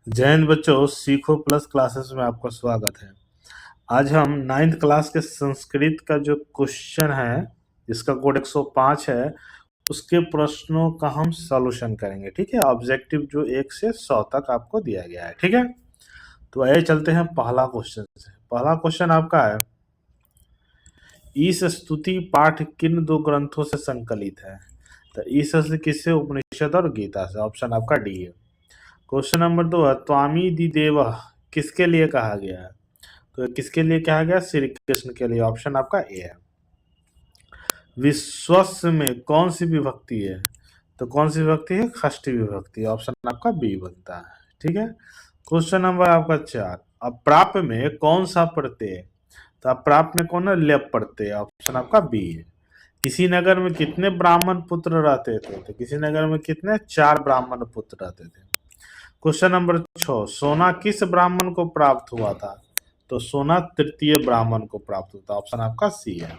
जय हिंद बच्चों, सीखो प्लस क्लासेस में आपका स्वागत है। आज हम 9th क्लास के संस्कृत का जो क्वेश्चन है, जिसका कोड 105 है, उसके प्रश्नों का हम सॉल्यूशन करेंगे। ठीक है, ऑब्जेक्टिव जो 1 से 100 तक आपको दिया गया है। ठीक है, तो आइए चलते हैं पहला क्वेश्चन से। पहला क्वेश्चन आपका है, ईश स्तुति पाठ किन दो ग्रंथों से संकलित है? तो ईश से किससे? उपनिषद और गीता से। ऑप्शन आपका डी है। क्वेश्चन नंबर 2 है, त्वामी दिदेव किसके लिए कहा गया है? तो किसके लिए कहा गया? श्री कृष्ण के लिए। ऑप्शन आपका ए है। विश्वस में कौन सी विभक्ति है? तो कौन सी विभक्ति है? षष्ठी विभक्ति। ऑप्शन आपका बी बनता है। ठीक है, क्वेश्चन नंबर आपका 4, अप्राप्य में कौन सा प्रत्यय? तो अप्राप्य में कौन है? लेप प्रत्यय। ऑप्शन आपका बी है। किसी नगर में कितने ब्राह्मण पुत्र रहते थे? तो किसी नगर में कितने? 4 ब्राह्मण पुत्र रहते थे। क्वेश्चन नंबर 6, सोना किस ब्राह्मण को प्राप्त हुआ था? तो सोना तृतीय ब्राह्मण को प्राप्त हुआ था। ऑप्शन आपका सी है।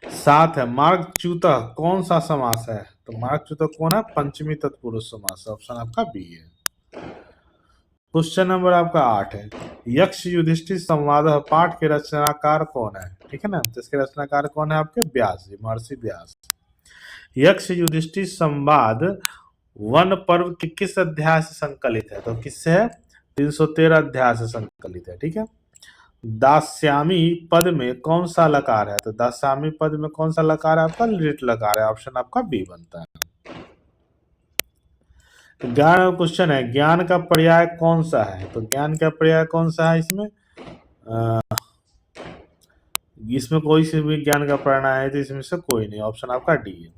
7 है, मार्गच्युत कौन सा समास है? तो मार्गच्युत कौन है? पंचमी तत्पुरुष समास। ऑप्शन आपका बी है। क्वेश्चन नंबर आपका 8 है, यक्ष युधिष्ठिर संवाद पाठ के रचनाकार कौन है? ठीक है ना, तो इसके रचनाकार कौन है? आपके व्यास जी, महर्षि व्यास। यक्ष युधिष्ठिर संवाद वन पर्व के किस अध्याय से संकलित है? तो किससे है? 313 अध्याय से संकलित है। ठीक है, दास्यामी पद में कौन सा लकार है? तो दास्यामी पद में कौन सा लकार है? आपका लिट लकार है। ऑप्शन आपका बी बनता है। तो ज्ञान क्वेश्चन है, ज्ञान का पर्याय कौन सा है? तो ज्ञान का पर्याय कौन सा है इसमें? इसमें कोई से भी ज्ञान का पर्याय है तो इसमें से कोई नहीं। ऑप्शन आपका डी है।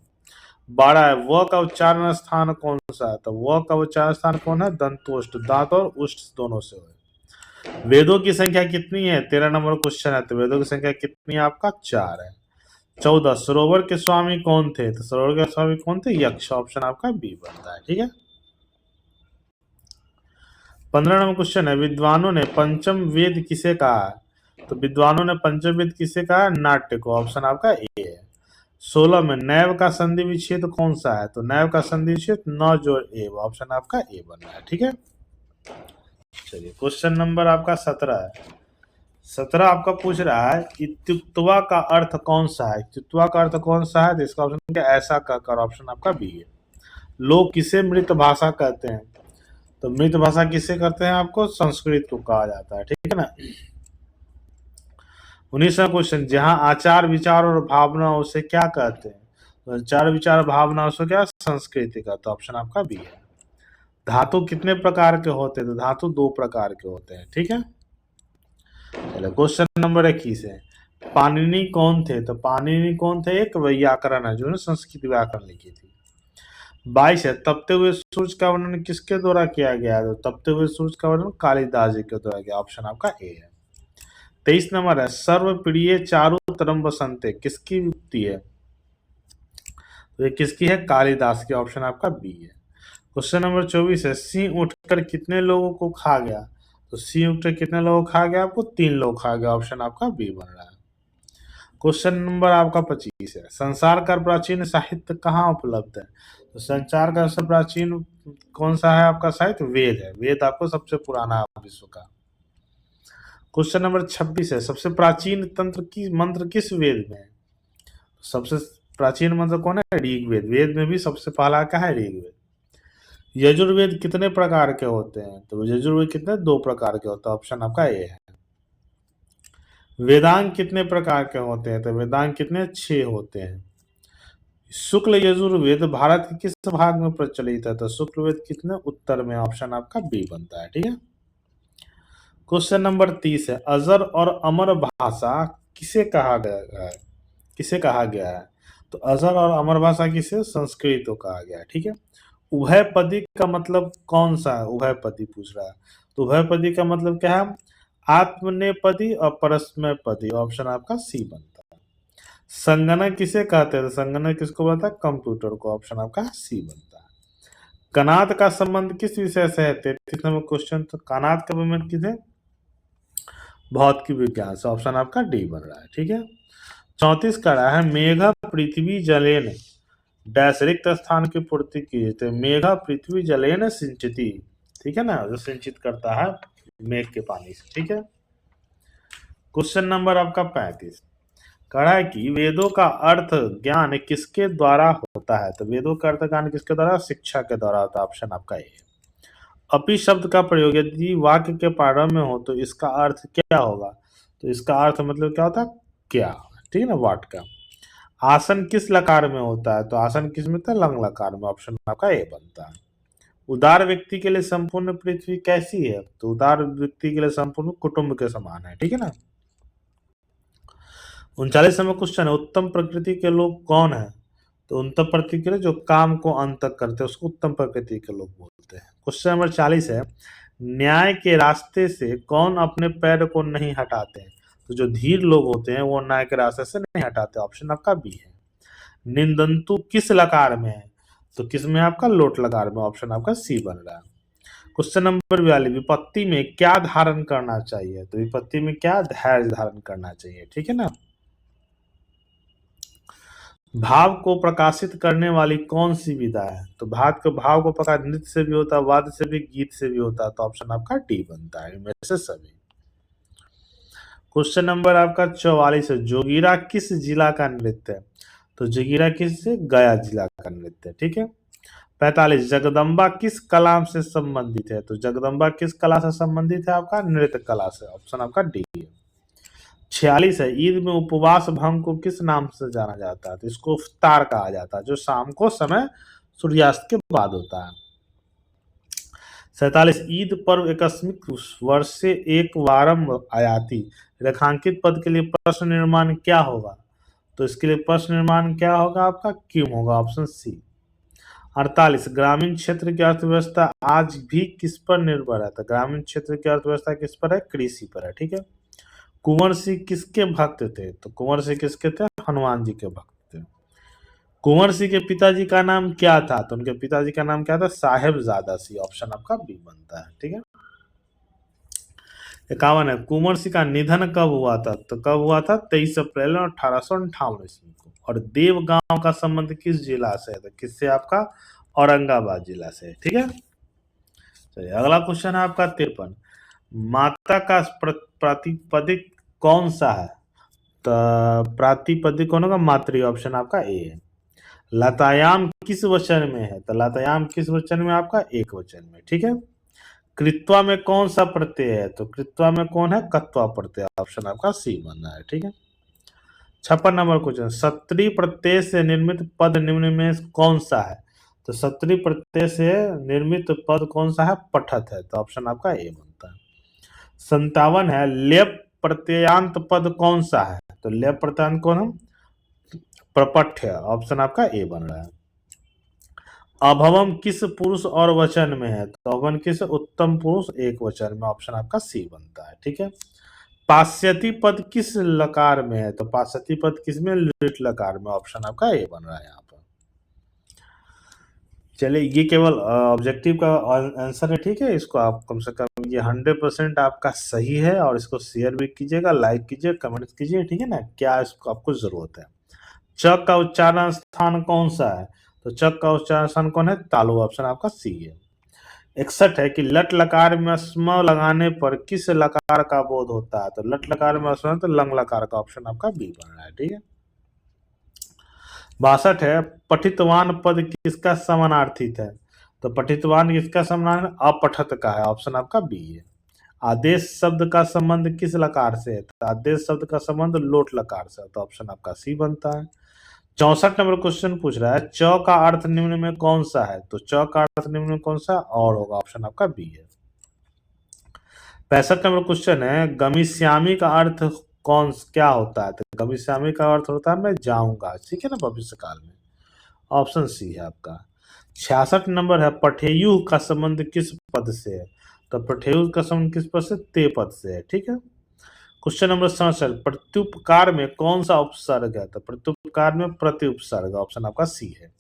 12 है, व का उच्चारण स्थान कौन सा है? तो व का उच्चारण स्थान कौन है? दंतोष्ट, दांत और उष्ट दोनों से है। वेदों की संख्या कितनी है? 13 नंबर क्वेश्चन है, तो वेदों की संख्या कितनी है? आपका 4 है। 14, सरोवर के स्वामी कौन थे? तो सरोवर के स्वामी कौन थे? यक्ष। ऑप्शन आपका बी बनता है। ठीक है, 15 नंबर क्वेश्चन है, विद्वानों ने पंचम वेद किसे कहा है? तो विद्वानों ने पंचम वेद किसे कहा? नाट्य को। ऑप्शन आपका ए है। 16 में नैव का संधि विच्छेद कौन सा है? तो नैव का संधि विच्छेद न जोड़ एव। ऑप्शन आपका ए बन रहा है। ठीक है, चलिए क्वेश्चन नंबर आपका 17 है। 17 आपका पूछ रहा है, इत्युक्तवा का अर्थ कौन सा है? इत्युक्तवा का अर्थ कौन सा है? तो इसका ऑप्शन क्या? ऐसा कहकर। ऑप्शन आपका बी है। लोग किसे मृत भाषा कहते हैं? तो मृत भाषा किसे कहते हैं? आपको संस्कृत को कहा जाता है। ठीक है ना। 19वां क्वेश्चन, जहां आचार विचार और भावना उसे क्या कहते हैं? तो आचार विचार भावना उसको क्या? संस्कृति का। तो ऑप्शन आपका बी है। धातु कितने प्रकार के होते हैं? तो धातु 2 प्रकार के होते हैं। ठीक है, चलो क्वेश्चन नंबर 21 है, पाणिनि कौन थे? तो पाणिनि कौन थे? एक व्याकरण है, जो ने संस्कृत व्याकरण लिखी थी। 22 है, तपते हुए सूरज का वर्णन किसके द्वारा किया गया है? तो तपते हुए सूरज का वर्णन कालिदास जी के द्वारा किया। ऑप्शन आपका ए है। 23 नंबर है, सर्व प्रिय चारु तरम बसंते किसकी युक्ति है? तो ये किसकी है? कालिदास की। ऑप्शन आपका बी है। क्वेश्चन नंबर 24 है, सिंह उठकर कितने लोगों को खा गया? तो सिंह उठकर कितने लोगों को खा गया? आपको 3 लोग खा गया। ऑप्शन आपका बी बन रहा है। क्वेश्चन नंबर आपका 25 है, संसार का प्राचीन साहित्य कहाँ उपलब्ध है? तो संसार का सबसे प्राचीन कौन सा है? आपका साहित्य वेद है। वेद आपको सबसे पुराना है विश्व का। क्वेश्चन नंबर 26 है, सबसे प्राचीन तंत्र की मंत्र किस वेद में है? सबसे प्राचीन मंत्र कौन है? ऋग्वेद। वेद में भी सबसे पहला क्या है? ऋग्वेद। यजुर्वेद कितने प्रकार के होते हैं? तो यजुर्वेद कितने? 2 प्रकार के होते हैं। ऑप्शन आपका ए है। वेदांग कितने प्रकार के होते हैं? तो वेदांग कितने? 6 होते हैं। शुक्ल यजुर्वेद भारत के किस भाग में प्रचलित है? तो शुक्ल वेद कितने? उत्तर में। ऑप्शन आपका बी बनता है। ठीक है, क्वेश्चन नंबर 30 है, अजर और अमर भाषा किसे कहा गया है? किसे कहा गया है? तो अजर और अमर भाषा किसे? संस्कृत को कहा गया है। ठीक है, उभयपदी का मतलब कौन सा है? उभयपदी पूछ रहा है, तो उभयपदी का मतलब क्या है? आत्मनेपदी और परस्मैपदी। ऑप्शन आपका सी बनता है। संगणक किसे कहते हैं? तो संगणक किसको बोलता है? कंप्यूटर को। ऑप्शन आपका सी बनता है। कनाद का संबंध किस विषय से है? 33 नंबर क्वेश्चन, तो कनाद का संबंध किसे? भौतिक विज्ञान से। ऑप्शन आपका डी बन रहा है। ठीक है, 34 का रहा है, मेघ पृथ्वी जलेन डैश रिक्त स्थान की पूर्ति की, तो मेघा पृथ्वी जलेन सिंचती, ठीक है ना, जो सिंचित करता है मेघ के पानी से, ठीक है। क्वेश्चन नंबर आपका 35 कहा है कि वेदों का अर्थ ज्ञान किसके द्वारा होता है, तो वेदों का अर्थ ज्ञान किसके द्वारा, शिक्षा के द्वारा होता है, ऑप्शन आपका ए। अपि शब्द का प्रयोग यदि वाक्य के प्रारंभ में हो तो इसका अर्थ क्या होगा, तो इसका अर्थ मतलब क्या होता है, क्या, ठीक है ना, वाट का। आसन किस लकार में होता है, तो आसन किस में होता है, लंग लकार में, ऑप्शन आपका ए बनता है। उदार व्यक्ति के लिए संपूर्ण पृथ्वी कैसी है, तो उदार व्यक्ति के लिए संपूर्ण कुटुंब के समान है, ठीक है ना। 39वां क्वेश्चन है, उत्तम प्रकृति के लोग कौन है, तो उत्तम प्रकृति के लिए जो काम को अंत तक करते हैं उसको उत्तम प्रकृति के लोग बोलते हैं। क्वेश्चन नंबर 40 है, न्याय के रास्ते से कौन अपने पैर को नहीं हटाते हैं, तो जो धीर लोग होते हैं वो न्याय के रास्ते से नहीं हटाते, ऑप्शन आपका बी है। निंदंतु किस लकार में है, तो किस में आपका, लोट लकार में, ऑप्शन आपका सी बन रहा है। क्वेश्चन नंबर 42 विपत्ति में क्या धारण करना चाहिए, तो विपत्ति में क्या, धैर्य धारण करना चाहिए, ठीक है ना। भाव को प्रकाशित करने वाली कौन सी विधा है, तो भाव को प्रकाशित नृत्य से भी होता है, वाद्य से भी, गीत से भी होता है, तो ऑप्शन आपका डी बनता है, इनमें से सभी। क्वेश्चन नंबर आपका 44 है, जोगीरा किस जिला का नृत्य है, तो जोगीरा किस से, गया जिला का नृत्य है, ठीक है। 45 जगदम्बा किस कला से संबंधित है, तो जगदम्बा किस कला से संबंधित है, आपका नृत्य कला से, ऑप्शन आपका डी है। 46 है, ईद में उपवास भंग को किस नाम से जाना जाता है, तो इसको इफ्तार कहा जाता है, जो शाम को समय सूर्यास्त के बाद होता है। 47 ईद पर्व आकस्मिक वर्ष से एक वारम आयाति रेखांकित पद के लिए प्रश्न निर्माण क्या होगा, तो इसके लिए प्रश्न निर्माण क्या होगा, आपका क्यों होगा, ऑप्शन सी। 48 ग्रामीण क्षेत्र की अर्थव्यवस्था आज भी किस पर निर्भर है, तो ग्रामीण क्षेत्र की अर्थव्यवस्था किस पर है, कृषि पर है, ठीक है। कुंवर सिंह किसके भक्त थे, तो कुंवर सिंह किसके थे, हनुमान जी के भक्त थे। कुंवर सिंह के पिताजी का नाम क्या था, तो उनके पिताजी का नाम क्या था, साहेबजादा सिंह, ऑप्शन आपका बी बनता है, ठीक है। 51 है, कुंवर सिंह का निधन कब हुआ था, तो कब हुआ था, 23 अप्रैल 1858 ईस्वी को। और देवगांव का संबंध किस जिला से है, तो किससे, आपका औरंगाबाद जिला से, ठीक है। चलिए अगला क्वेश्चन है आपका 53 माता का प्रातिपदिक कौन सा है, तो प्रातिपदिक कौन होगा, मातृ, ऑप्शन आपका ए है। लतायाम किस वचन में है, तो लतायाम किस वचन में, आपका एक वचन में, ठीक है। कृत्वा में कौन सा प्रत्यय है, तो कृत्वा में कौन है, कत्वा प्रत्यय, ऑप्शन आपका सी बनना है, ठीक है। 56 नंबर क्वेश्चन, सत्री प्रत्यय से निर्मित पद निम्न में कौन सा है, तो सत्री प्रत्यय से निर्मित पद कौन सा है, पठत है, तो ऑप्शन आपका ए बनता है। 57 है, लेप प्रत्ययांत पद कौन सा है, तो लेप प्रत्ययांत कौन है, प्रपठ है, ऑप्शन आपका ए बन रहा है। अभवम किस पुरुष और वचन में है, तो अभवन किस, उत्तम पुरुष एक वचन में, ऑप्शन आपका सी बनता है, ठीक है। पाश्यति पद किस लकार में है, तो पाश्यति पद किस में, लिट लकार में, ऑप्शन आपका ए बन रहा है यहाँ पर। चलिए ये केवल ऑब्जेक्टिव का आंसर है, ठीक है, इसको आप कम से कम ये 100% आपका सही है, और इसको शेयर भी कीजिएगा, लाइक कीजिए, कमेंट कीजिए, ठीक है ना, क्या इसको आपको जरूरत है। च का उच्चारण स्थान कौन सा है, तो च का उच्चारण स्थान कौन है, तालु, ऑप्शन आपका सी है। 61 है कि लट लकार में स्म लगाने पर किस लकार का बोध होता है, तो लट लकार में स्म तो लंग लकार का, ऑप्शन आपका बी बन रहा है, ठीक है। 62 है, पठितवान पद किसका समानार्थी है, तो पठितवान किसका समानार्थी, अपठत का है, ऑप्शन आपका बी है। आदेश शब्द का संबंध किस लकार से है, तो आदेश शब्द का संबंध लोट लकार से, तो ऑप्शन आपका सी बनता है। 64 नंबर क्वेश्चन पूछ रहा है, च का अर्थ निम्न में कौन सा है, तो च का अर्थ निम्न में कौन सा, और होगा, ऑप्शन आपका बी है। 65 नंबर क्वेश्चन है, गमिष्यामि का अर्थ कौन क्या होता है, तो गमिष्यामि का अर्थ होता है मैं जाऊंगा, ठीक है ना, भविष्य काल में, ऑप्शन सी है आपका। 66 नंबर है, पठेयु का संबंध किस पद से है, तो पठेयु का संबंध किस पद से, ते पद से है, ठीक है। क्वेश्चन नंबर 67 प्रत्युपकार में कौन सा उपसर्ग है, तो प्रत्युपकार में प्रति उपसर्ग, ऑप्शन आपका सी है।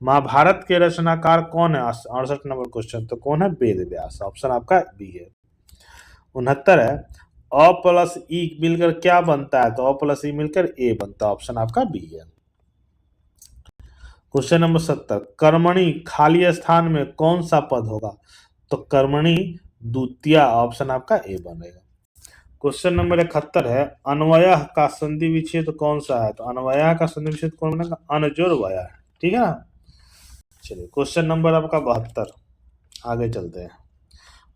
महाभारत के रचनाकार कौन है, 68 नंबर क्वेश्चन, तो कौन है, वेद व्यास, ऑप्शन आपका बी है। 69 है, अ प्लस ई मिलकर क्या बनता है, तो अ प्लस ई मिलकर ए बनता है, ऑप्शन आपका बी है। क्वेश्चन नंबर 70, कर्मणि खाली स्थान में कौन सा पद होगा? तो कर्मणि द्वितीय, ऑप्शन आपका ए बनेगा। क्वेश्चन नंबर 71 है, अन्वयः का संधि विच्छेद कौन सा है? तो अन्वयः का संधि विच्छेद कौन बनेगा? अनजोर वयः, ठीक है ना। चलिए क्वेश्चन नंबर आपका 72, आगे चलते हैं।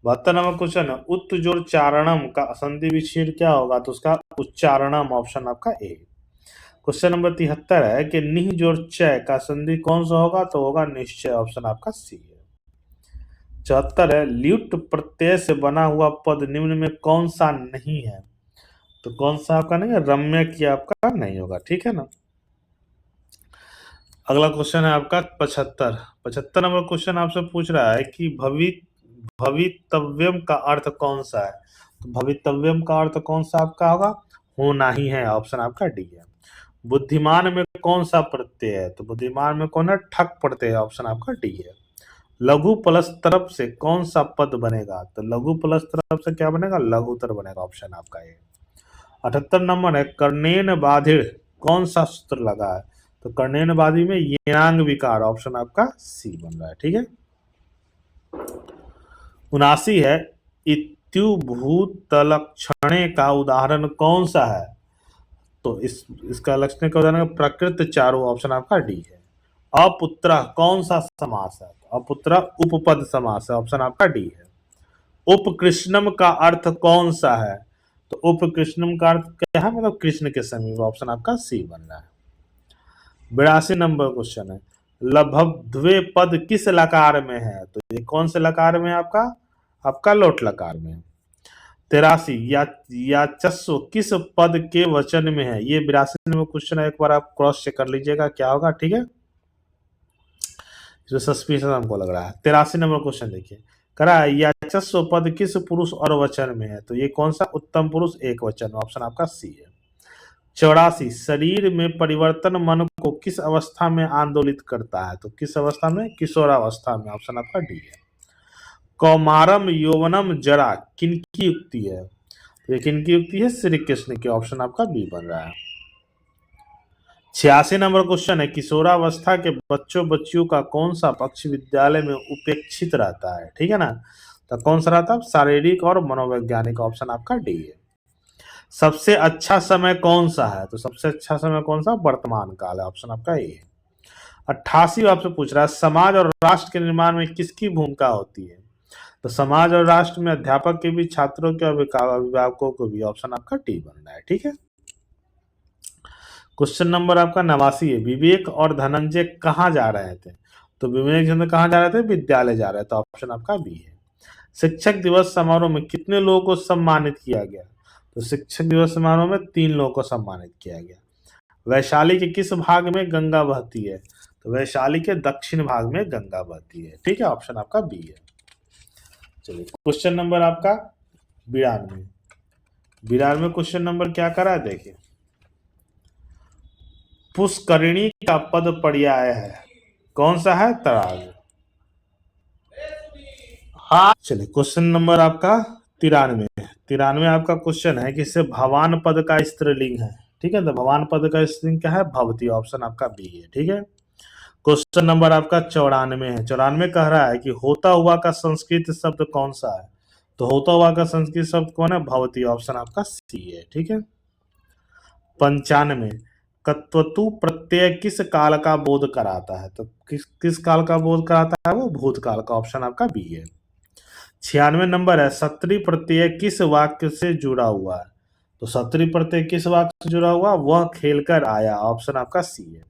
72 नंबर क्वेश्चन है, उत्तजोरचारणम का संधि विच्छेद क्या होगा? तो उसका उच्चारणम, ऑप्शन आपका ए। क्वेश्चन नंबर 73 है कि निह जोर चय का संधि कौन सा होगा? तो होगा निश्चय, ऑप्शन आपका सी है। 74 है, ल्युट प्रत्यय से बना हुआ पद निम्न में कौन सा नहीं है? तो कौन सा आपका नहीं है? रम्य की आपका नहीं होगा, ठीक है ना। अगला क्वेश्चन है आपका 75 नंबर क्वेश्चन आपसे पूछ रहा है कि भवितव्यम का अर्थ कौन सा है? तो भवितव्यम का अर्थ कौन सा आपका होगा? होना ही है, ऑप्शन आपका डी है। बुद्धिमान में कौन सा प्रत्यय है? तो बुद्धिमान में कौन है? ठक प्रत्यय, ऑप्शन आपका डी है। लघु प्लस तरफ से कौन सा पद बनेगा? तो लघु प्लस तरफ से क्या बनेगा? लघुतर बनेगा, ऑप्शन आपका ए। 78 नंबर है, कर्णेन बाधिर कौन सा सूत्र लगा है? तो कर्णेन बाधी में येनांग विकार, ऑप्शन आपका सी बन रहा है, ठीक है। 79 है, इत्युभूतलक्षणे का उदाहरण कौन सा है? तो इसका लक्षण का उदाहरण प्रकृत चारु, ऑप्शन आपका डी है। अपुत्र कौन सा समास है? तो अपुत्र उपपद समास है, ऑप्शन आपका डी है। उपकृष्णम का अर्थ कौन सा है? तो उपकृष्णम का अर्थ क्या है? मतलब कृष्ण के समीप, ऑप्शन आपका सी बन रहा है। 82 नंबर क्वेश्चन है, लभध्वे पद किस लकार में है? तो ये कौन से लकार में है आपका लोट लकार में है। 83 याचस्व किस पद के वचन में है? ये 82 नंबर क्वेश्चन है, एक बार आप क्रॉस चेक कर लीजिएगा क्या होगा, ठीक है। जो सस्पिशियस हमको लग रहा है। 83 नंबर क्वेश्चन देखिए, करा है याचस्व पद किस पुरुष और वचन में है? तो ये कौन सा? उत्तम पुरुष एक वचन, ऑप्शन आपका सी है। 84 शरीर में परिवर्तन मन को किस अवस्था में आंदोलित करता है? तो किस अवस्था में? किशोरावस्था में, ऑप्शन आपका डी है। कौमारम यौवनम जरा किनकी युक्ति है? तो ये किनकी युक्ति है? श्री कृष्ण की, ऑप्शन आपका बी बन रहा है। 86 नंबर क्वेश्चन है, किशोरावस्था के बच्चों बच्चियों का कौन सा पक्ष विद्यालय में उपेक्षित रहता है? ठीक है ना। तो कौन सा रहता है? शारीरिक और मनोवैज्ञानिक, ऑप्शन आपका डी है। सबसे अच्छा समय कौन सा है? तो सबसे अच्छा समय कौन सा? वर्तमान काल है, ऑप्शन आपका ए है। 88 आपसे पूछ रहा है, समाज और राष्ट्र के निर्माण में किसकी भूमिका होती है? तो समाज और राष्ट्र में अध्यापक के भी, छात्रों के, अभिभावकों को भी, ऑप्शन आपका डी बन रहा है, ठीक है। क्वेश्चन नंबर आपका 89 है, विवेक और धनंजय कहाँ जा रहे थे? तो विवेक चंद्र कहाँ जा रहे थे? विद्यालय जा रहे थे, ऑप्शन आपका बी है। शिक्षक दिवस समारोह में कितने लोगों को सम्मानित किया गया? तो शिक्षक दिवस समारोह में 3 लोगों को सम्मानित किया गया। वैशाली के किस भाग में गंगा बहती है? तो वैशाली के दक्षिण भाग में गंगा बहती है, ठीक है, ऑप्शन आपका बी है। चलिए क्वेश्चन नंबर आपका 92 क्वेश्चन नंबर क्या करा है देखिए, पुष्करिणी का पद पर्याय है, कौन सा है? तराग। हाँ चलिए क्वेश्चन नंबर आपका 93 आपका क्वेश्चन है कि इससे भवान पद का स्त्रीलिंग है, ठीक है। तो भवान पद का स्त्रीलिंग क्या है? भवती, ऑप्शन आपका बी है, ठीक है। क्वेश्चन नंबर आपका 94 है। 94 कह रहा है कि होता हुआ का संस्कृत शब्द कौन सा है? तो होता हुआ का संस्कृत शब्द कौन है? भवती, ऑप्शन आपका सी है, ठीक है। 95 कत्वतु प्रत्यय किस काल का बोध कराता है? तो किस काल का बोध कराता है? वो भूतकाल का, ऑप्शन आपका बी है। 96 नंबर है, सत्री प्रत्यय किस वाक्य से जुड़ा हुआ है? तो सत्री प्रत्यय किस वाक्य से जुड़ा हुआ? वह खेलकर आया, ऑप्शन आपका सी है।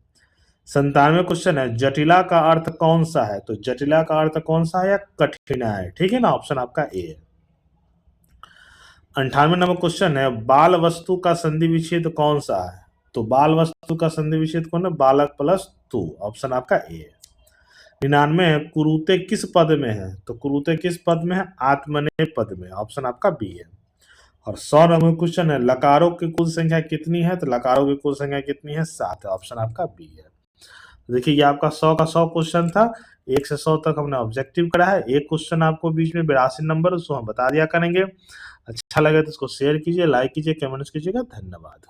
97 क्वेश्चन है, जटिला का अर्थ कौन सा है? तो जटिला का अर्थ कौन सा है? या कठिन है, ठीक है ना, ऑप्शन आपका ए है। 98 नंबर क्वेश्चन है, बाल वस्तु का संधि विच्छेद कौन सा है? तो बाल वस्तु का संधि विच्छेद कौन है? बालक प्लस तू, ऑप्शन आपका ए है। 99 है, कुरुते किस पद में है? तो कुरुते किस पद में है? आत्मनेय पद में, ऑप्शन आपका बी है। और 100 नंबर क्वेश्चन है, लकारों की कुल संख्या कितनी है? तो लकारों की कुल संख्या कितनी है? 7 है, ऑप्शन आपका बी है। देखिए ये आपका 100 का 100 क्वेश्चन था, 1 से 100 तक हमने ऑब्जेक्टिव करा है। एक क्वेश्चन आपको बीच में 82 नंबर, उसको हम बता दिया करेंगे। अच्छा लगे तो इसको शेयर कीजिए, लाइक कीजिए, कमेंट्स कीजिएगा। धन्यवाद।